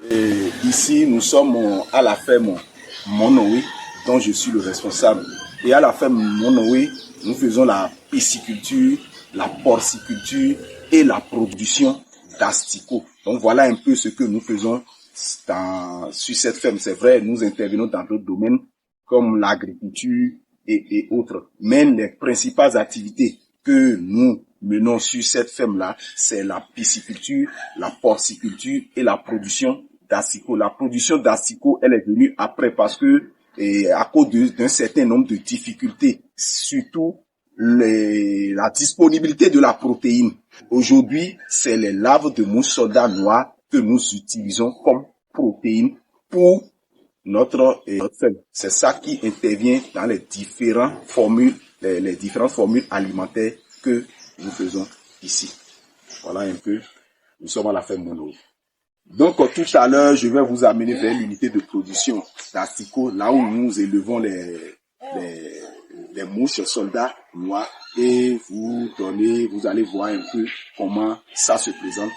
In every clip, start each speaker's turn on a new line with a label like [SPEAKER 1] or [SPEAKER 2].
[SPEAKER 1] Et ici, nous sommes à la ferme Monoé, dont je suis le responsable. Et à la ferme Monoé, nous faisons la pisciculture, la porciculture et la production d'asticots. Donc voilà un peu ce que nous faisons sur cette ferme. C'est vrai, nous intervenons dans d'autres domaines comme l'agriculture et autres. Mais les principales activités que nous menons sur cette ferme-là, c'est la pisciculture, la porciculture et la production d'asticots. La production d'asticots, elle est venue après parce que, à cause d'un certain nombre de difficultés, surtout la disponibilité de la protéine. Aujourd'hui, c'est les larves de mouches soldats noires que nous utilisons comme protéine pour notre ferme. C'est ça qui intervient dans les différentes formules alimentaires que nous faisons ici. Voilà un peu. Nous sommes à la ferme Mono. Donc, tout à l'heure, je vais vous amener vers l'unité de production d'asticots, là où nous élevons les mouches soldats noirs, et vous allez voir un peu comment ça se présente.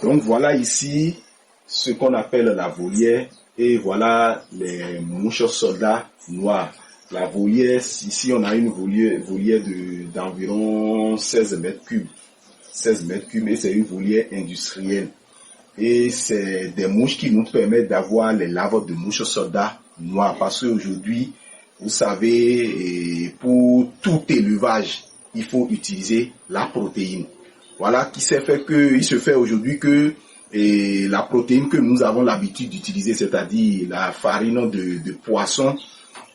[SPEAKER 1] Donc, voilà ici ce qu'on appelle la volière, et voilà les mouches soldats noirs. La volière, ici on a une volière d'environ 16 mètres cubes. 16 mètres cubes, et c'est une volière industrielle. Et c'est des mouches qui nous permettent d'avoir les larves de mouches soldats noirs. Parce qu'aujourd'hui, vous savez, pour tout élevage, il faut utiliser la protéine. Voilà il se fait aujourd'hui que la protéine que nous avons l'habitude d'utiliser, c'est-à-dire la farine de poisson,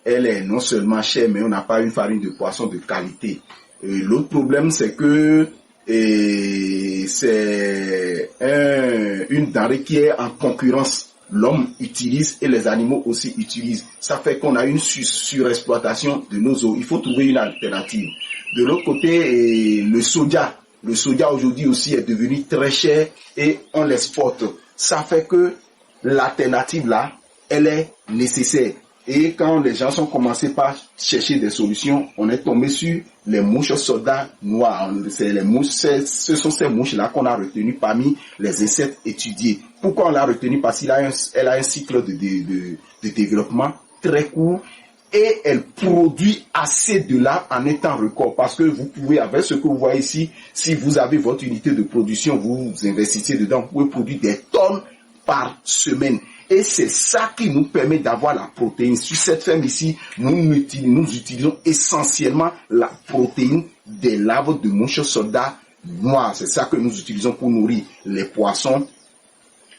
[SPEAKER 1] elle est non seulement chère, mais on n'a pas une farine de poisson de qualité. L'autre problème, c'est que c'est une denrée qui est en concurrence. L'homme utilise et les animaux aussi utilisent. Ça fait qu'on a une surexploitation de nos eaux. Il faut trouver une alternative. De l'autre côté, le soja aujourd'hui aussi est devenu très cher et on l'exporte. Ça fait que l'alternative là, elle est nécessaire. Et quand les gens sont commencés par chercher des solutions, on est tombé sur les mouches soldats noirs. Ce sont ces mouches-là qu'on a retenues parmi les insectes étudiés. Pourquoi on l'a retenue? Parce qu'elle a un cycle de développement très court et elle produit assez de larves en un temps record. Parce que vous pouvez, avec ce que vous voyez ici, si vous avez votre unité de production, vous investissez dedans, vous pouvez produire des tonnes par semaine. Et c'est ça qui nous permet d'avoir la protéine. Sur cette ferme ici, nous utilisons essentiellement la protéine des larves de mouches soldats noirs. C'est ça que nous utilisons pour nourrir les poissons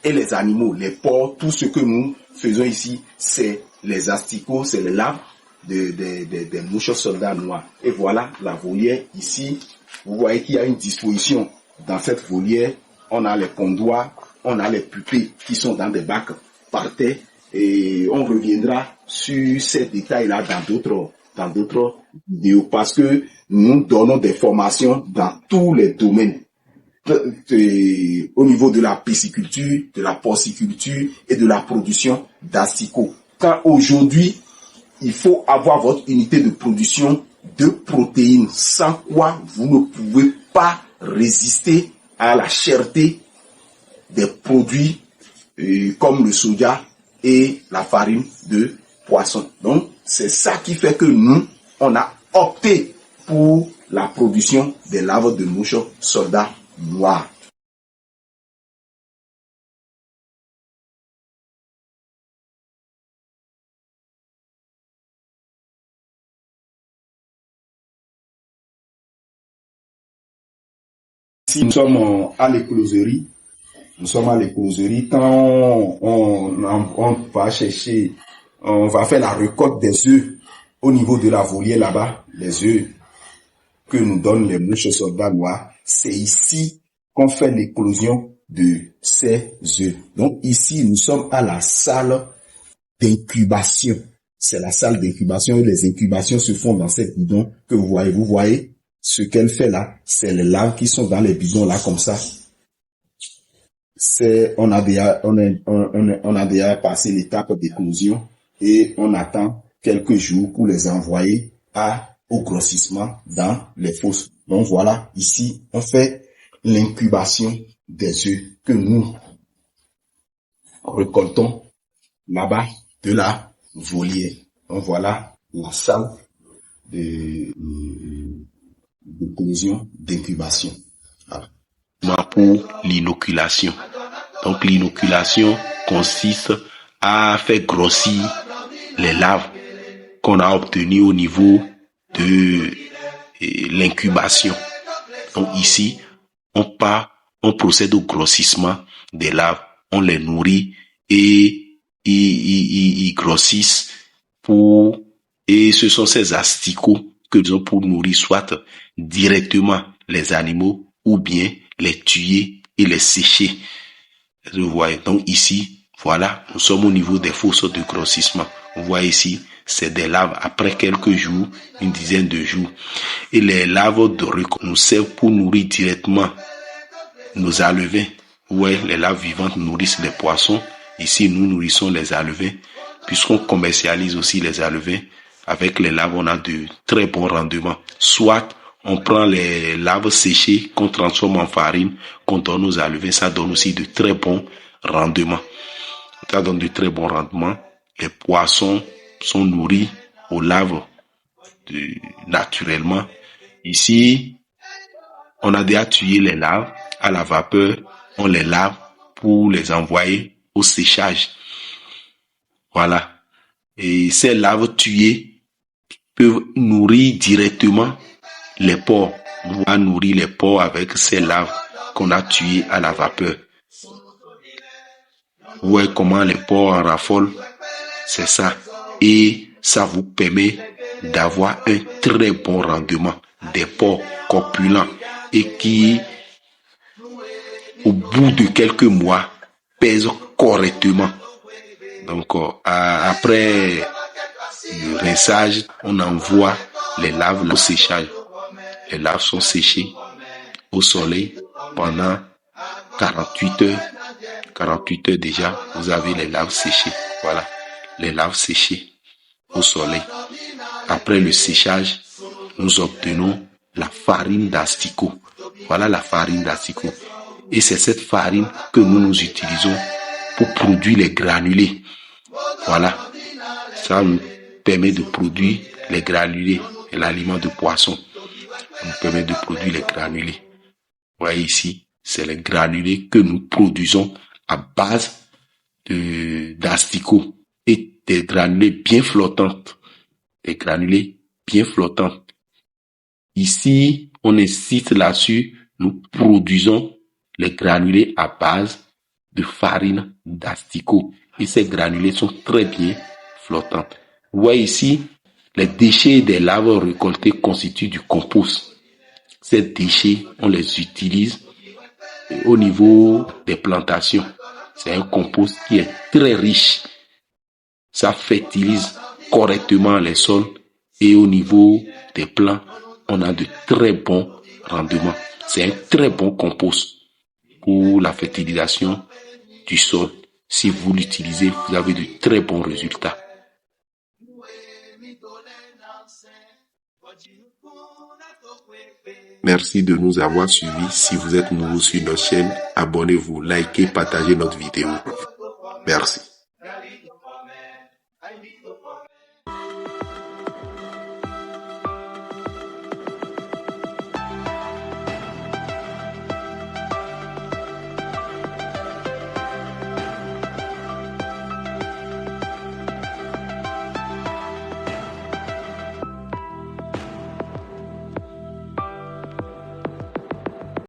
[SPEAKER 1] et les animaux, les porcs. Tout ce que nous faisons ici, c'est les asticots, c'est les larves des mouches soldats noirs. Et voilà la volière ici. Vous voyez qu'il y a une disposition dans cette volière. On a les pondoirs, on a les pupées qui sont dans des bacs par terre, et on reviendra sur ces détails-là dans d'autres vidéos, parce que nous donnons des formations dans tous les domaines, au niveau de la pisciculture, de la porciculture et de la production d'asticots. Quand aujourd'hui, il faut avoir votre unité de production de protéines, sans quoi vous ne pouvez pas résister à la cherté des produits comme le soja et la farine de poisson. Donc, c'est ça qui fait que nous, on a opté pour la production des larves de mouches soldats noirs. Ici, nous sommes à l'écloserie. Quand on va chercher, on va faire la récolte des œufs au niveau de la volière là-bas, les œufs que nous donnent les mouches soldats noirs. C'est ici qu'on fait l'éclosion de ces œufs. Donc ici, nous sommes à la salle d'incubation. C'est la salle d'incubation et les incubations se font dans ces bidons que vous voyez. Vous voyez ce qu'elle fait là, c'est les larves qui sont dans les bidons là comme ça. On a déjà passé l'étape d'éclosion et on attend quelques jours pour les envoyer au grossissement dans les fosses. Donc voilà, ici, on fait l'incubation des œufs que nous récoltons là-bas de la volière. Donc voilà la salle de cohésion, d'incubation. Voilà. Pour l'inoculation. Donc l'inoculation consiste à faire grossir les larves qu'on a obtenues au niveau de l'incubation. Donc ici, on procède au grossissement des larves, on les nourrit et ils grossissent et ce sont ces asticots que nous avons pour nourrir soit directement les animaux ou bien les tuer et les sécher. Vous voyez, donc ici, voilà, nous sommes au niveau des fosses de grossissement. Vous voyez ici, c'est des larves après quelques jours, une dizaine de jours. Et les larves nous servent pour nourrir directement nos alevins. Vous voyez, les larves vivantes nourrissent les poissons. Ici, nous nourrissons les alevins. Puisqu'on commercialise aussi les alevins, avec les larves, on a de très bons rendements. Soit on prend les larves séchées qu'on transforme en farine, qu'on donne aux alevins, ça donne aussi de très bons rendements. Ça donne de très bons rendements. Les poissons sont nourris aux larves naturellement. Ici, on a déjà tué les larves à la vapeur. On les lave pour les envoyer au séchage. Voilà. Et ces larves tuées peuvent nourrir directement les porcs. On va nourrir les porcs avec ces larves qu'on a tuées à la vapeur. Vous voyez comment les porcs en raffolent? C'est ça. Et ça vous permet d'avoir un très bon rendement. Des porcs corpulents et qui, au bout de quelques mois, pèsent correctement. Donc, après le rinçage, on envoie les larves au séchage. Les larves sont séchées au soleil pendant 48 heures. 48 heures déjà, vous avez les larves séchées. Voilà, les larves séchées au soleil. Après le séchage, nous obtenons la farine d'asticot. Voilà la farine d'asticot. Et c'est cette farine que nous utilisons pour produire les granulés. Voilà, ça nous permet de produire les granulés et l'aliment de poisson. Ça nous permet de produire les granulés. Vous voyez ici, c'est les granulés que nous produisons à base d'asticots et des granulés bien flottantes. Des granulés bien flottantes. Ici, on insiste là-dessus, nous produisons les granulés à base de farine d'asticot. Et ces granulés sont très bien flottants. Vous voyez ici, les déchets des larves récoltées constituent du compost. Ces déchets, on les utilise au niveau des plantations. C'est un compost qui est très riche. Ça fertilise correctement les sols et au niveau des plants, on a de très bons rendements. C'est un très bon compost pour la fertilisation du sol. Si vous l'utilisez, vous avez de très bons résultats. Merci de nous avoir suivis. Si vous êtes nouveau sur notre chaîne, abonnez-vous, likez, partagez notre vidéo. Merci.